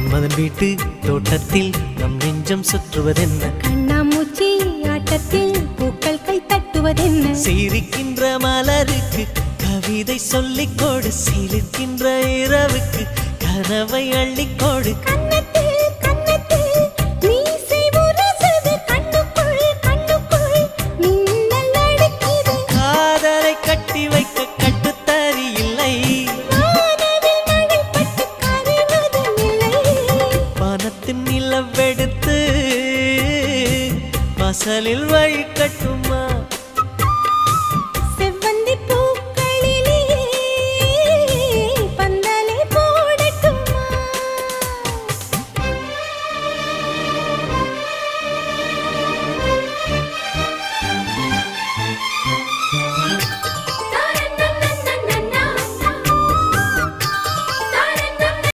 மன்மதன் வீட்டு தோட்டத்தில் நம் நெஞ்சம் சுற்றுவதென்ன கண்ணாமூச்சி ஆட்டத்தில் பூக்கள் கை தட்டுவதென்ன சிரிக்கின்ற மலருக்கு கவிதை சொல்லிக்கோடு சிலிர்க்கின்ற இரவுக்கு கனவை அள்ளிக்கோடு காதலை கட்டி வைக்க கட்டுத்தறி இல்லை வானத்தின் நிலவெடுத்து வாசலில் வழி கட்டும்